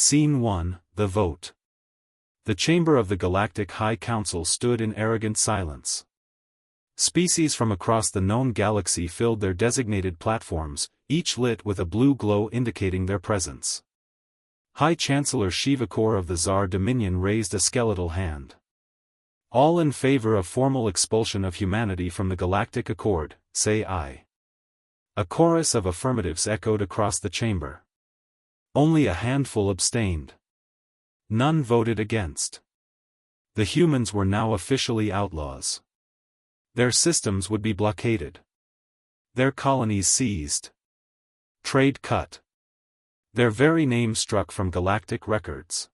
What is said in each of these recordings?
Scene 1, The Vote. The chamber of the Galactic High Council stood in arrogant silence. Species from across the known galaxy filled their designated platforms, each lit with a blue glow indicating their presence. High Chancellor Shivakor of the Tsar Dominion raised a skeletal hand. All in favor of formal expulsion of humanity from the Galactic Accord, say aye. A chorus of affirmatives echoed across the chamber. Only a handful abstained. None voted against. The humans were now officially outlaws. Their systems would be blockaded. Their colonies seized. Trade cut. Their very name struck from galactic records.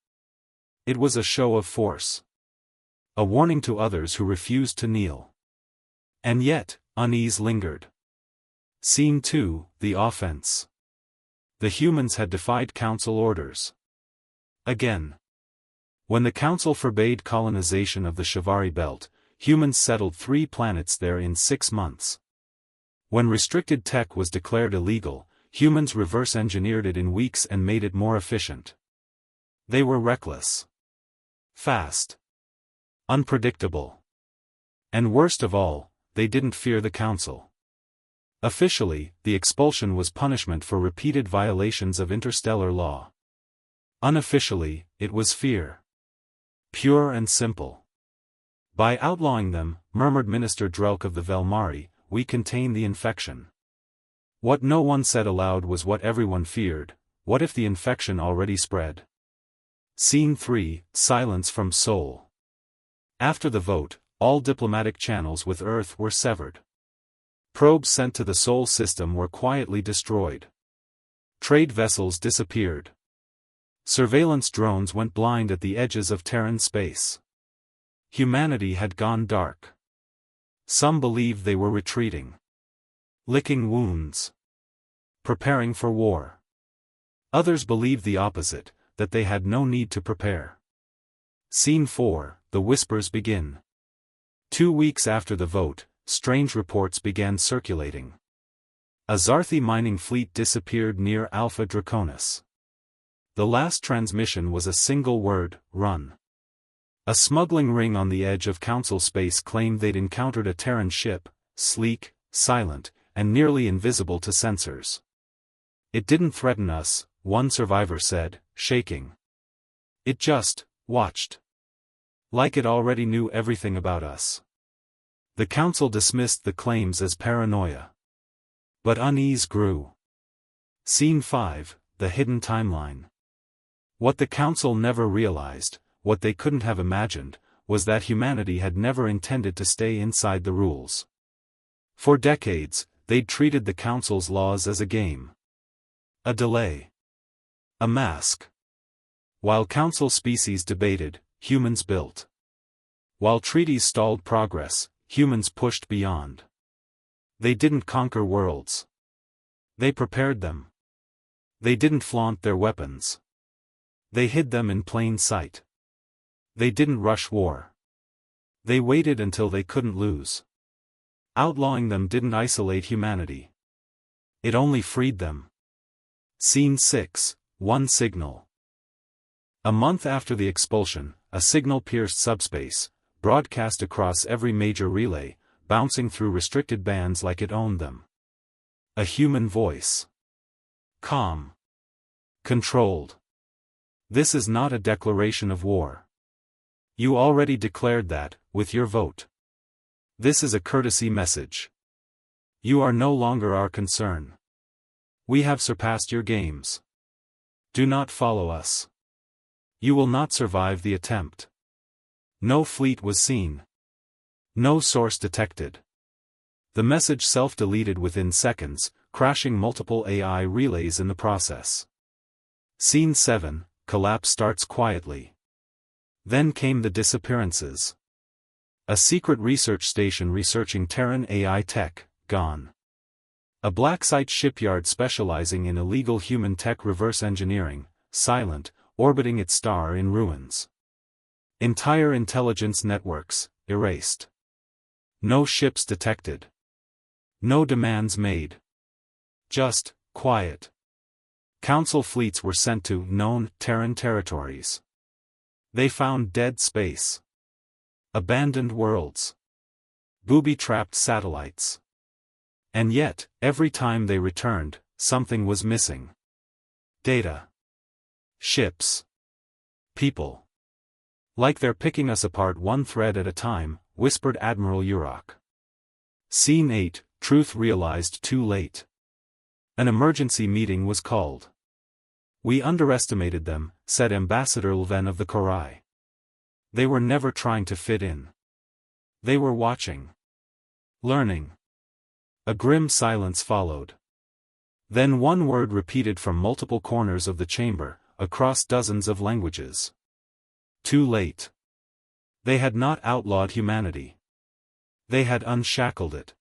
It was a show of force. A warning to others who refused to kneel. And yet, unease lingered. Scene 2, The Offense. The humans had defied Council orders. Again. When the Council forbade colonization of the Shivari Belt, humans settled 3 planets there in 6 months. When restricted tech was declared illegal, humans reverse-engineered it in weeks and made it more efficient. They were reckless. Fast. Unpredictable. And worst of all, they didn't fear the Council. Officially, the expulsion was punishment for repeated violations of interstellar law. Unofficially, it was fear. Pure and simple. By outlawing them, murmured Minister Drelk of the Velmari, we contain the infection. What no one said aloud was what everyone feared: what if the infection already spread? Scene 3, Silence from Sol. After the vote, all diplomatic channels with Earth were severed. Probes sent to the Sol system were quietly destroyed. Trade vessels disappeared. Surveillance drones went blind at the edges of Terran space. Humanity had gone dark. Some believed they were retreating. Licking wounds. Preparing for war. Others believed the opposite, that they had no need to prepare. Scene 4, The Whispers begin. 2 weeks after the vote, strange reports began circulating. A Zarthi mining fleet disappeared near Alpha Draconis. The last transmission was a single word: run. A smuggling ring on the edge of Council space claimed they'd encountered a Terran ship, sleek, silent, and nearly invisible to sensors. It didn't threaten us, one survivor said, shaking. It just watched. Like it already knew everything about us. The Council dismissed the claims as paranoia. But unease grew. Scene 5, The Hidden Timeline. What the Council never realized, what they couldn't have imagined, was that humanity had never intended to stay inside the rules. For decades, they'd treated the Council's laws as a game. A delay. A mask. While Council species debated, humans built. While treaties stalled progress, humans pushed beyond. They didn't conquer worlds. They prepared them. They didn't flaunt their weapons. They hid them in plain sight. They didn't rush war. They waited until they couldn't lose. Outlawing them didn't isolate humanity. It only freed them. Scene 6, One Signal. A month after the expulsion, a signal pierced subspace, broadcast across every major relay, bouncing through restricted bands like it owned them. A human voice. Calm. Controlled. This is not a declaration of war. You already declared that, with your vote. This is a courtesy message. You are no longer our concern. We have surpassed your games. Do not follow us. You will not survive the attempt. No fleet was seen. No source detected. The message self-deleted within seconds, crashing multiple AI relays in the process. Scene 7, Collapse starts quietly. Then came the disappearances. A secret research station researching Terran AI tech, gone. A black site shipyard specializing in illegal human tech reverse engineering, silent, orbiting its star in ruins. Entire intelligence networks, erased. No ships detected. No demands made. Just, quiet. Council fleets were sent to known Terran territories. They found dead space, abandoned worlds, booby-trapped satellites. And yet, every time they returned, something was missing. Data. Ships. People. Like they're picking us apart one thread at a time, whispered Admiral Urok. Scene 8, Truth realized too late. An emergency meeting was called. We underestimated them, said Ambassador Lven of the Korai. They were never trying to fit in. They were watching. Learning. A grim silence followed. Then one word repeated from multiple corners of the chamber, across dozens of languages. Too late. They had not outlawed humanity. They had unshackled it.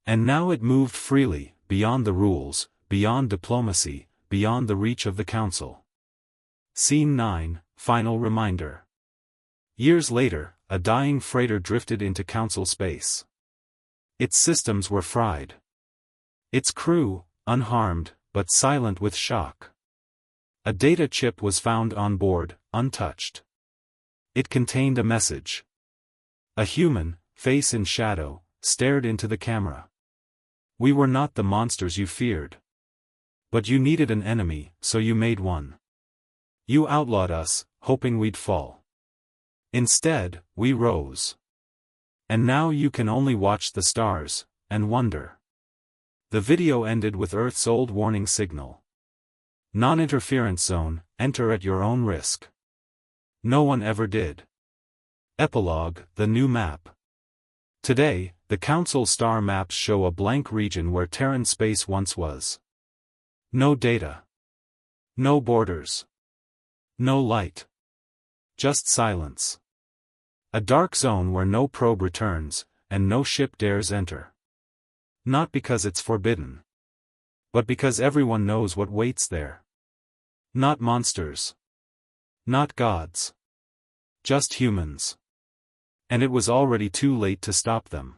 And now it moved freely, beyond the rules, beyond diplomacy, beyond the reach of the Council. Scene 9, Final Reminder. Years later, a dying freighter drifted into Council space. Its systems were fried. Its crew, unharmed, but silent with shock. A data chip was found on board, untouched. It contained a message. A human, face in shadow, stared into the camera. We were not the monsters you feared. But you needed an enemy, so you made one. You outlawed us, hoping we'd fall. Instead, we rose. And now you can only watch the stars, and wonder. The video ended with Earth's old warning signal. Non-interference zone, enter at your own risk. No one ever did. Epilogue, the new map. Today, the Council star maps show a blank region where Terran space once was. No data. No borders. No light. Just silence. A dark zone where no probe returns, and no ship dares enter. Not because it's forbidden. But because everyone knows what waits there. Not monsters. Not gods. Just humans. And it was already too late to stop them.